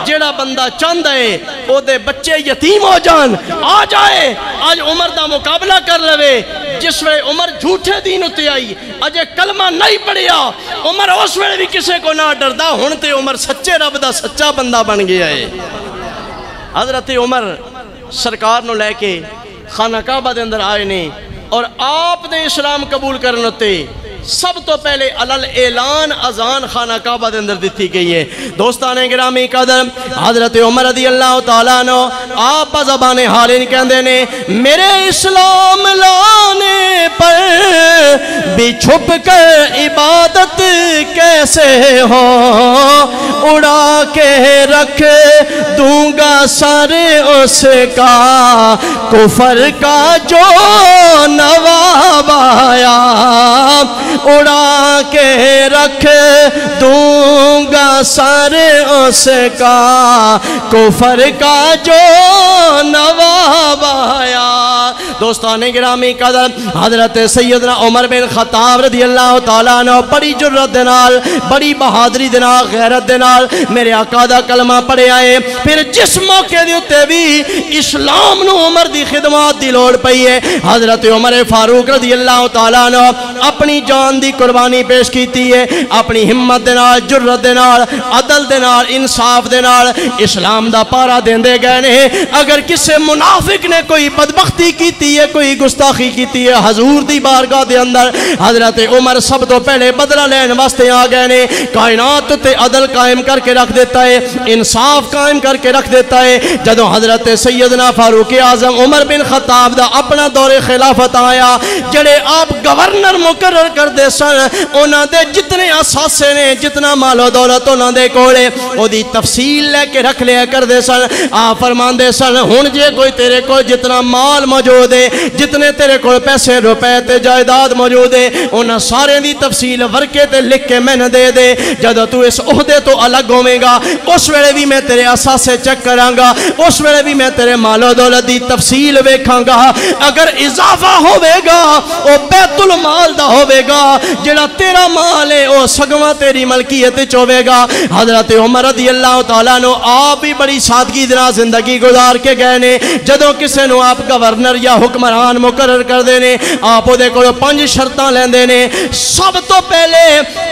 جیڑا بندہ چاند ہے او دے بچے یتیم ہو جان آ جائے آج عمر دا مقابلہ کر لوے جس وے عمر جھوٹے دین اتے آئی اجے کلمہ نہیں پڑھیا عمر اس وے بھی کسے کو نہ ڈردا ہونتے عمر سچے رب دا سچا بندہ بن گیا ہے حضرت عمر سرکار نو لے کے خانہ کعبہ دے اندر آئے نے اور آپ نے اسلام قبول کرنے تے سب تو پہلے علل اعلان اذان خانہ کعبہ دے اندر دیتی گئی ہے دوستان گرامی قدر حضرت عمر رضی اللہ تعالیٰ عنہ آپ زبان حالین کہندے نے میرے اسلام لانے پر بھی چھپ کر عبادت کیسے ہو اڑا کے رکھ دوں گا سر اس کا کفر کا جو نواب آیا اڑا کے رکھ دوں گا سر اس کا کفر کا جو نواب آیا دوستان گرامی قدر حضرت سیدنا عمر بن خطاب رضی اللہ تعالیٰ عنہ بڑی جرت دنال بڑی بہادری دنال غیرت دنال میرے آقا دا کلمہ پڑھے آئے پھر جس موقع دیتے بھی اسلام نو عمر دی خدمات دی لوڑ پئی ہے حضرت عمر فاروق رضی اللہ تعالیٰ عنہ اپنی جان دی قربانی پیش کیتی ہے اپنی ہمت دنال جرت دنال عدل دنال انصاف دنال اسلام دا پارا دیندے گئے نے اگر کسے منافق نے کوئی بدبختی کیتی ہے کوئی گستاخی کیتی ہے حضور دی بارگاہ دے اندر حضرت عمر سب تو پہلے بدلہ لین واسطے آ گئے نے کائنات تے عدل قائم کر کے رکھ دیتا ہے انصاف قائم کر کے رکھ دیتا ہے جدو حضرت سیدنا فاروق اعظم عمر بن خطاب دا اپنا دور خلافت آیا جڑے آپ گورنر مقرر کر دے سن انہاں دے جتنے اساسے نے جتنا مال و دولت انہاں دے کولے او دی تفصیل لے کے رکھ لیا کر دے سن آپ فرمان دے سن ہن جے کوئی تیرے کو جتنا مال موجود ہے جتنے تیرے کو پیسے روپے تے جائیداد موجود ہے انہاں سارے دی تفصیل ورکے تے لکھ کے میں نہ دے دے جدو تو اس عہدے تو الگ ہوئے گا اس ویلے بھی میں تیرے اساسے چیک کراں گا اس ویلے بھی میں تیرے مال و دولت دی تفصیل ویکھاں گا اگر اضافہ ہوئے گا او بیت المال دا ہوئے گا جڑا تیرا مال ہے او سگواں تیری ملکیت چوے گا حضرت عمر رضی اللہ تعالیٰ نو آپ بھی بڑی سادگی دنا زندگی گزار کے گئے نے جدوں کسے نو آپ گورنر یا حکمران مقرر کر دینے آپ دے کو 5 شرطاں لیندے نے سب تو پہلے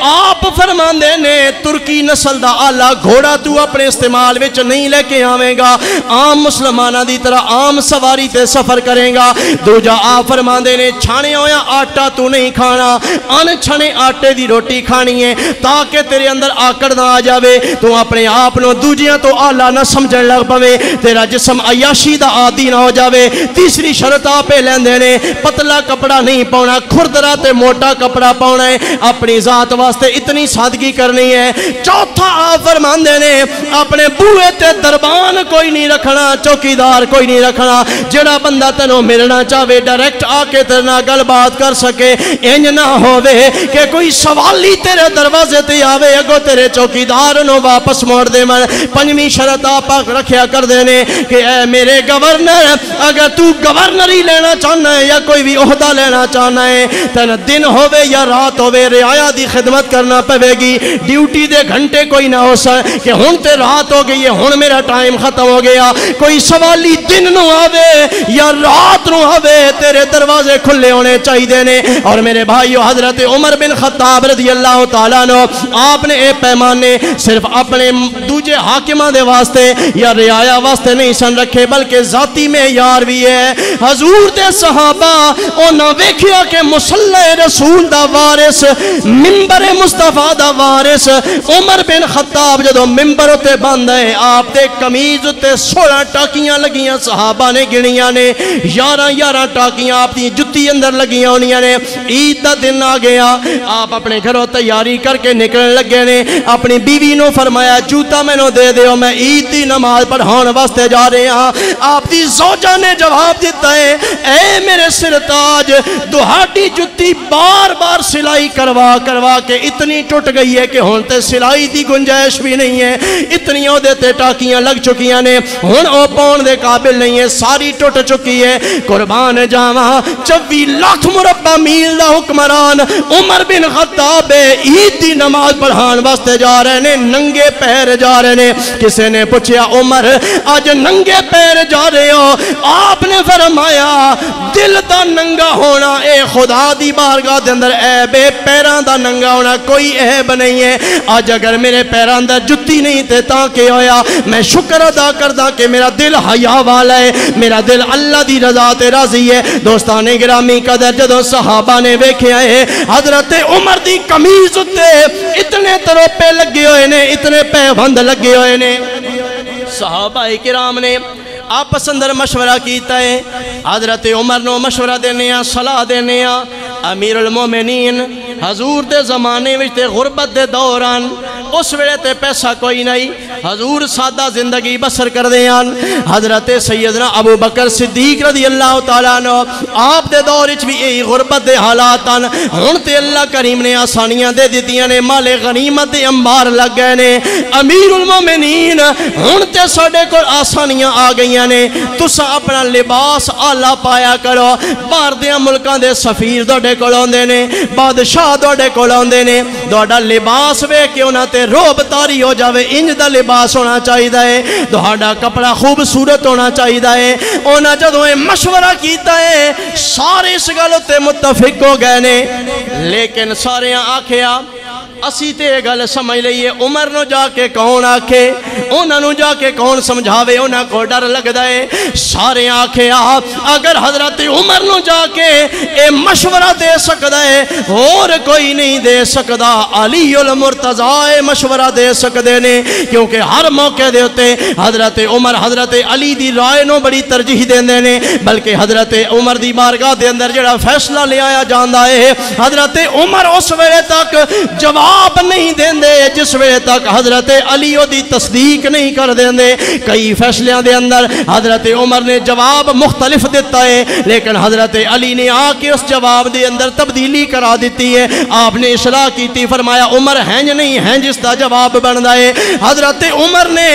آپ فرمان دینے ترکی نسل دا آلہ گھوڑا تو اپنے استعمال وچ نہیں لے کے آویں گا عام مسلمانہ دی طرح عام سواری تے سفر کریں گا دوجا آپ فرمان دینے چھانے ہویا آٹا تو نہیں کھانا ان چھنے آٹے دی روٹی کھانی ہے تاکہ تیرے اندر آکڑ نہ آ جاوے تو اپنے آپ نو دوجیاں تو آلہ نہ سمجھن لگ پوے تیرا جسم عیاشی دا عادی نہ ہو جاوے تیسری شرط آپ لین دینے پتلا کپڑا نہیں پاؤنا کھردرا تے موٹا کپڑا پاؤنا ہے اپنی ذات واسطے اتنی سادگی کرنی ہے چوتھا آپ فرمان دینے اپنے بوئے تے دربان کوئی نہیں رکھنا چوکیدار کوئی نہیں رکھنا جڑا بندہ تنو ملنا چاہے ڈائریکٹ آ کے تیرنا گل بات کر سکے انج نہ ہووے کہ کوئی سوالی تیرے دروازے تے آوے اگو تیرے چوکیدار نو واپس موڑ دے من 5ویں شرط آپ رکھیا کر دینے کہ اے میرے گورنر اگر تو گورنری لینا چاہنا ہے یا کوئی بھی عہدہ لینا چاہنا ہے تن دن ہووے یا رات ہووے رعایا دی خدمت کرنا پوے گی ڈیوٹی دے گھنٹے کوئی نہ ہو سکے کہ ہن تے رات ہو گئی ہے ہن میرا ٹائم ختم ہو گیا کوئی سوالی دن نو آوے یا رات نو آوے تیرے دروازے کھلے ہونے چاہیے نے اور میرے میرے بھائیو حضرت عمر بن خطاب رضی اللہ تعالیٰ عنہ آپ نے اے پیمانے صرف اپنے دوجے حاکمہ دے واسطے یا رعایا واسطے نہیں سن رکھے بلکہ ذاتی میں یار بھی ہے. حضور دے صحابہ انہاں ویکھیا کہ مصلی رسول دا وارث منبر مصطفیٰ دا وارث عمر بن خطاب جدو ممبر اتے بند ہے آپ دے قمیض اتے 16 ٹاکیاں لگیاں صحابہ نے گنیاں نے 11 ٹاکیاں آپ دی جتی اندر لگیاں ہونیاں نے. عید دا دن آ گیا آپ اپنے گھروں تیاری کر کے نکلن لگے نے. اپنی بیوی نو فرمایا جوتا میں نو دے دیو میں عید دی نماز پڑھان واسطے جا رہے ہاں. آپ دی زوجہ نے جواب دیتا ہے اے میرے سرتاج دہاڑی جتی بار بار سلائی کروا کے اتنی ٹوٹ گئی ہے کہ ہون تے سلائی دی گنجائش بھی نہیں ہے. اتنی او دیتے ٹاکیاں لگ چکیاں نے ہون او پاؤن دے قابل نہیں ہے ساری ٹوٹ چکی ہے. قربان جاواں 24 لاکھ مربع میل دا حکمران عمر بن خطاب عید دی نماز پڑھان واسطے جا رہے نے ننگے پیر جا رہے نے. کسے نے پوچھیا عمر آج ننگے پیر جا رہے ہو؟ آپ نے فرمایا دل دا ننگا ہونا اے خدا دی بارگاہ دے اندر عیب ہے پیراں دا ننگا ہونا کوئی عیب نہیں ہے. آج اگر میرے پیراں اندر جتی نہیں تے تاں کہ ہویا میں شکر ادا کردا کہ میرا دل حیا والا ہے میرا دل اللہ دی رضا تے راضی ہے. دوستان گرامی قدر جدو صحابہ نے ویکھیا ہے حضرت عمر دی قمیض اتے اتنے تروپے لگے ہوئے نے اتنے پیبند لگے ہوئے نے. صحابہ کرام نے آپس اندر مشورہ کیتا ہے. حضرت عمر نو مشورہ دینے صلاح دینے امیر المومنین حضور دے زمانے وچ تے غربت دے دوران اس ویلے تے پیسہ کوئی نہیں حضور سادہ زندگی بسر کر دیاں. حضرت سیدنا ابو بکر صدیق رضی اللہ تعالیٰ عنہ آپ دے دور وچ بھی یہی غربت دے حالات ہیں. ہن تے اللہ کریم نے آسانیاں دے دتیاں نے مال غنیمت دے انبار لگ گئے نے. امیر المومنین ہن تے ساڈے کول آسانیاں آ گئیاں نے تساں اپنا لباس آلہ پایا کرو. باہر دیاں ملکاں دے سفیر تہاڈے کول اوندے نے بادشاہ تہاڈے کول اوندے نے تہاڈا لباس ویکھ کے انہاں تے روب تاری ہو جاوے انج دا لباس ہونا چاہیدا ہے تہاڈا کپڑا خوبصورت ہونا چاہیدا ہے. انہاں جدوں مشورہ کیتا ہے سارے اس گل تے متفق ہو گئے نے لیکن سارے آکھیا اسی تے گل سمجھ لئیے عمر نو جا کے کون آکھے انہاں نو جا کے کون سمجھاوے انہاں کو ڈر لگدا ہے. سارے آکھیا اگر حضرت عمر نو جا کے اے مشورہ دے سکدا ہے اور کوئی نہیں دے سکدا علی المرتضی مشورہ دے سکدے نے کیونکہ ہر موقع دے ہوتے حضرت عمر حضرت علی دی رائے نو بڑی ترجیح دیندے نے بلکہ حضرت عمر دی بارگاہ دے اندر جڑا فیصلہ لے آیا جاندا ہے حضرت عمر اس ویلے تک جواب نہیں دیندے جس ویلے تک حضرت علی دی تصدیق نہیں کر دیندے. کئی فیصلیاں دے اندر حضرت عمر نے جواب مختلف دیتا ہے لیکن حضرت علی نے آ کے اس جواب دے اندر تبدیلی کرا دیتی ہے. آپ نے اصلاح کیتی فرمایا عمر ہنج نہیں ہنج اس دا جواب بندا ہے. حضرت عمر نے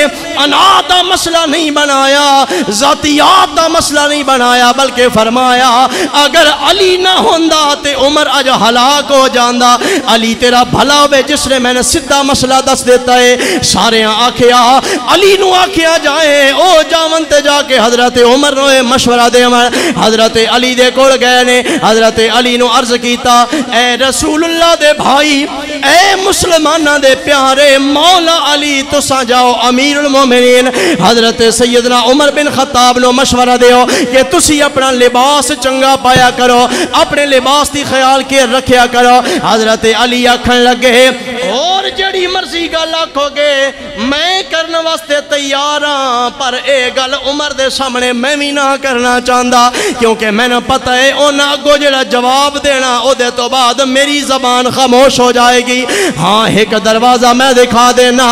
انا دا مسئلہ نہیں بنایا ذاتیات دا مسئلہ نہیں بنایا بلکہ فرمایا اگر علی نہ ہوندا تے عمر اج ہلاک ہو جاندا. علی تیرا بھلا ہوئے جس نے میں نے سدھا مسئلہ دس دیتا ہے. سارے آکھیا علی نو آکھیا جائے او جاون تے جا کے حضرت عمر نو مشورہ دے. حضرت علی دے کول گئے نے حضرت علی نو عرض کیتا اے رسول اللہ دے بھائی اے مسلمانہ دے پیارے مولا علی تساں جاؤ امیر المومنین حضرت سیدنا عمر بن خطاب نو مشورہ دیو کہ تسی اپنا لباس چنگا پایا کرو اپنے لباس دی خیال کے رکھیا کرو. حضرت علی آکھن لگے اور جڑی مرضی گل آکھو گے میں کرنے واسطے تیار ہاں پر اے گل عمر دے سامنے میں بھی نہ کرنا چاہندا کیونکہ میں نے پتہ ہے انہاں اگوں جڑا جواب دینا او دے تو بعد میری زبان خاموش ہو جائے گی. ہاں ایک دروازہ میں دکھا دینا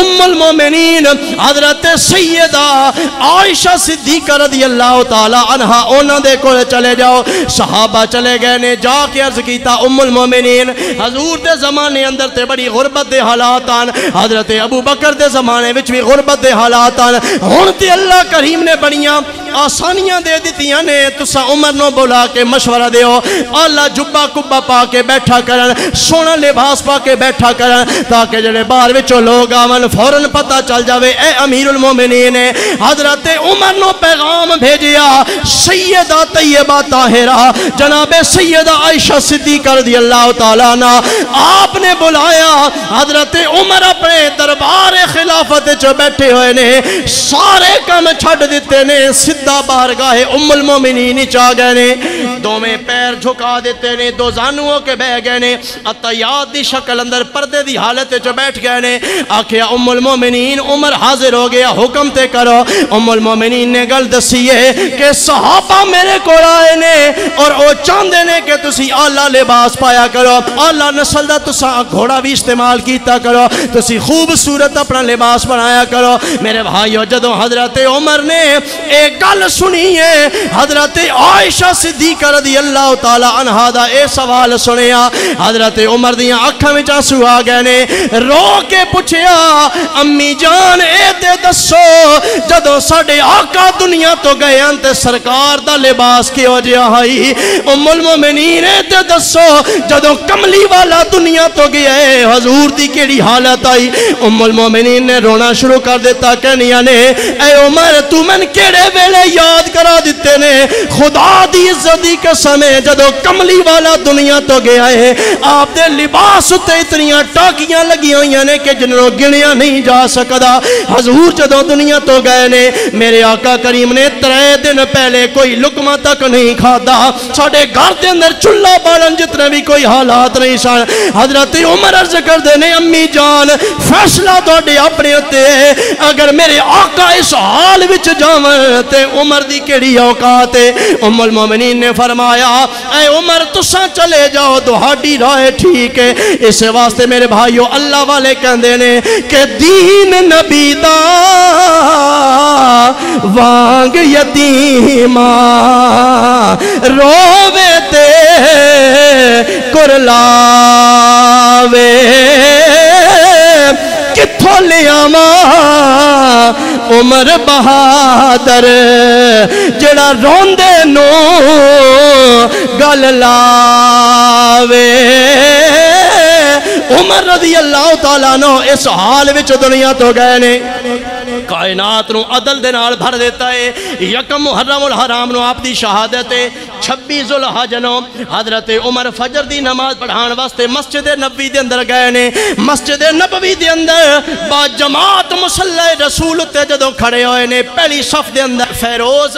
ام المومنین حضرت سیدہ عائشہ صدیقہ رضی اللہ تعالی عنہا انہاں دے کول چلے جاؤ. صحابہ چلے گئے نے جا کے عرض کیتا ام المومنین حضور دے زمانے اندر تے بڑی غربت دے حالات آن حضرت ابو بکر دے زمانے وچ بھی غربت دے حالات آن ہن تے اللہ کریم نے بڑیاں آسانیاں دے دیتیاں نے تسا عمر نو بلا کے مشورہ دیو اللہ جبا کبا پا کے بیٹھا کرن سونا لباس پا کے بیٹھا کرن تاکہ جڑے باہر وچوں لوگ آون فوراً پتہ چل جاوے اے امیر المومنین نے حضرت عمر نو پیغام بھیجیا سیدہ طیبہ طاہرہ جناب سیدہ عائشہ صدیقہ رضی اللہ تعالیٰ عنہ آپ نے بلایا حضرت عمر اپنے دربار خلافت چ بیٹھے ہوئے نے سارے کم چھڑ دیتے نے سدھا بارگاہ ام المومنین چاہ گئے نے دو میں پیر جھکا دیتے نے دو زانووں کے بہ گئے نے اتیاد دی شکل اندر پردے دی حالت چ بیٹھ گئے نے آکھیا ام المومنین عمر حاضر ہو گیا حکم تے کرو ام المومنین نے گل دسیے کہ صحابہ میرے کو آئے نے اور او چاندے نے کہ تسی اعلیٰ لباس پایا کرو اعلیٰ نسل دا تسا گھوڑا بھی استعمال کیتا کرو تسی خوبصورت اپنا لباس بنایا کرو میرے بھائیو جدوں حضرت عمر نے ایک گل سنیے حضرت عائشہ صدیقہ رضی اللہ تعالی عنہا دا اے سوال سنیا حضرت عمر دیاں اکھاں وچ آنسو آ گئے نے رو کے پوچھیا امی جان اے تے دسو جدوں ساڈے آقا دنیا تو گئے ہیں تے سرکار دا لباس کیوں جہا ہائی ام المومنین اے تے دسو جدوں کملی والا دنیا تو گیا ہے حضور دی کیڑی حالت آئی ام المومنین نے رونا شروع کر دیتا کہنیاں نے اے عمر تو من کیڑے ویلے یاد کرا دیتے نے خدا دی عزت دی قسم ہے جدوں کملی والا دنیا تو گیا ہے آپ دے لباس تے اتنیاں ٹاکیاں لگی ہوئی نے کہ جنہوں گنیا نہیں جا سکدا حضور جدوں دنیا تو گئے نے میرے آقا کریم نے 3 دن پہلے کوئی لقمہ تک نہیں کھادا ساڑے گھر دے اندر چولہا بالن جتنے بھی کوئی حالات نہیں سن حضرت عمر عرض کر دے نے امی جان فیصلہ توڑے اپنے ہوتے اگر میرے آقا اس حال وچ جاون تے عمر دی کیڑی اوقات ہے ام المومنین نے فرمایا اے عمر تساں چلے جاؤ تہاڈی راہ ٹھیک ہے اس واسطے میرے بھائیو اللہ والے کہندے نے کہ دین نبی دا وانگ یتیماں رووے تے کرلاوے کتھوں لیاواں عمر بہادر جڑا روندے نو گل لاوے عمر رضی اللہ تعالیٰ عنہ اس حال وچ دنیا تو گئے نے کائنات نو عدل دے نال بھر دیتا ہے یکم محرم الحرام نو آپ دی شہادت ہے 26 ذوالحج نو حضرت عمر فجر دی نماز پڑھان واسطے مسجد نبوی دے اندر گئے نے مسجد نبوی دے اندر با جماعت مصلی رسول تے جدوں کھڑے ہوئے نے پہلی صف دے اندر فیروز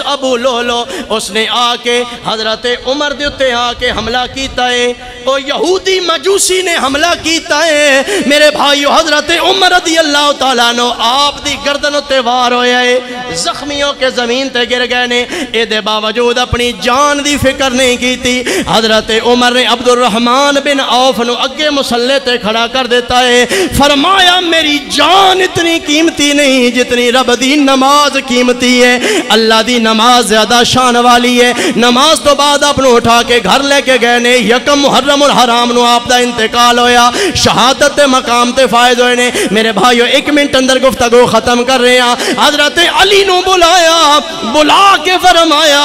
ابو لولو اس نے آ کے حضرت عمر دے اتے آ کے حملہ کیتا ہے او یہودی مجوسی نے حملہ کیتا ہے میرے بھائیو حضرت عمر رضی اللہ تعالیٰ عنہ آپ دی گردن اتے وار ہویا ہے زخمیوں کے زمین تے گر گئے نے اے دے باوجود اپنی جان دی فکر نہیں کی تھی حضرت عمر نے عبد الرحمن بن عوف نو اگے مصلی تے کھڑا کر دیتا ہے فرمایا میری جان اتنی قیمتی نہیں جتنی رب دی نماز قیمتی ہے اللہ دی نماز زیادہ شان والی ہے نماز تو بعد اپنو اٹھا کے گھر لے کے گئے نے یکم محرم الحرام نو آپ دا انتقال ہویا شہادت مقام تے فائد ہوئے نے میرے بھائیو 1 منٹ اندر گفتگو ختم کر رہے ہیں حضرت علی نو بلایا بلا کے فرمایا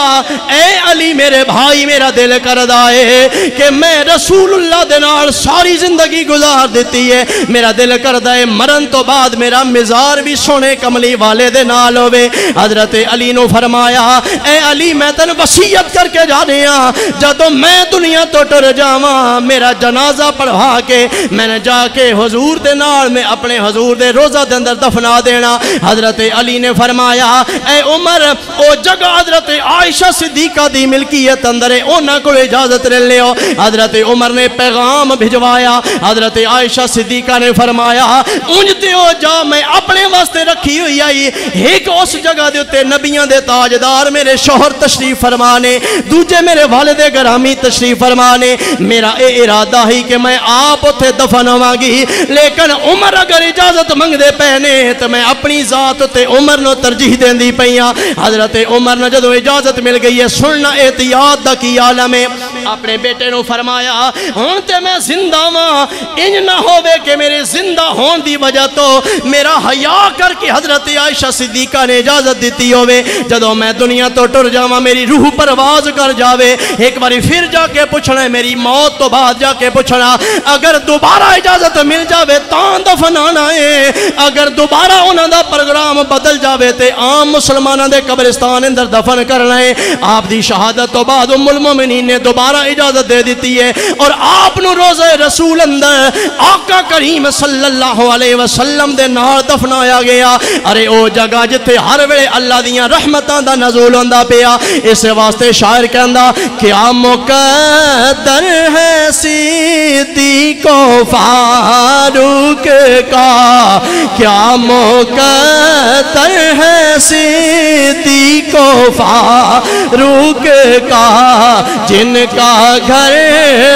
اے علی میرے بھائی میرا دل کردا ہے کہ میں رسول اللہ دے نال ساری زندگی گزار دیتی ہے میرا دل کردا ہے مرن تو بعد میرا مزار بھی سونے کملی والے دے نال ہوے حضرت علی نو فرمایا اے علی میں تن وصیت کر کے جا رہا ہاں جدوں میں دنیا تو ٹر جاواں میرا جنازہ پڑھوا کے میں نے جا کے حضور دے نال میں اپنے حضور دے روزہ دے اندر دفنا دینا حضرت علی نے فرمایا اے عمر او جگہ حضرت عائشہ صدیقہ دی ملکیت اندر ہے اونا کو اجازت لے لیو حضرت عمر نے پیغام بھجوایا حضرت عائشہ صدیقہ نے فرمایا اونجتے ہو جا میں اپنے واسطے رکھی ہوئی آئی ایک اس جگہ دے اتے نبیاں دے تاجدار میرے شوہر تشریف فرمانے دوجے میرے والد گرامی تشریف فرمانے میرا اے ارادہ ہی کہ میں آپ اتے دفن ہواں گی لیکن عمر اگر اجازت منگ دے پہنے تو میں اپنی ذات تے عمر نو ترجیح دین دی پئیاں حضرت عمر نے جدو اجازت مل گئی ہے سننا احتیاط دا کی عالم ہے اپنے بیٹے نو فرمایا ہن تے میں زندہ ہاں انج نہ ہووے کہ میرے زندہ ہون دی وجہ تو میرا حیا کر کے حضرت عائشہ صدیقہ نے اجازت دیتی ہوئے جدوں میں دنیا تو ٹر جاواں میری روح پرواز کر جاوے ایک باری پھر جا کے پوچھنا ہے میری موت تو بعد جا کے پوچھنا اگر دوبارہ اجازت مل جاوے تاں دفنانا ہے اگر دوبارہ انہاں دا پروگرام بدل جاوے تے عام مسلماناں دے قبرستان اندر دفن کرنا ہے آپ دی شہادت تو بعد ام المومنین نے دوبارہ اجازت دے دیتی ہے اور آپ نو روضہ رسول اندر آقا کریم صلی اللہ علیہ وسلم دے نال دفنایا گیا ارے او جگہ جتے ہر ویلے اللہ دیاں رحمتاں دا نزول ہوندا پیا اس واسطے شاعر کہندا کیا مقدر ہے صدیق و فاروق کا کیا مقدر ہے صدیق و فاروق کا جن کا گھر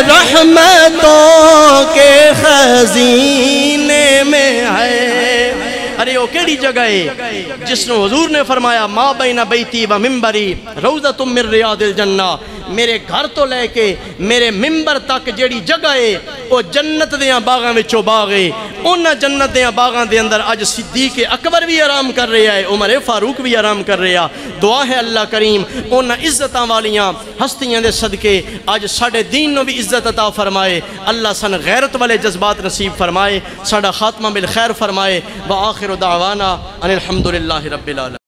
رحمتوں کے خزینے میں ہے ارے وہ کیڑی جگہ ہے جس نے حضور نے فرمایا ما بین بیتی و منبری روضۃ من ریاض الجنہ میرے گھر تو لے کے میرے منبر تک جیڑی جگہ ہے وہ جنت دیاں باغاں وچوں باغ ہے انہاں جنت دیاں باغاں دے اندر اج صدیق اکبر بھی آرام کر رہا ہے عمر فاروق بھی آرام کر رہا دعا ہے اللہ کریم انہاں عزتاں والیاں ہستیاں دے صدقے اج ساڈے دین نو بھی عزت عطا فرمائے اللہ سن غیرت والے جذبات نصیب فرمائے ساڈا خاتمہ بالخیر فرمائے وآخر دعوانا ان الحمدللہ رب العالمین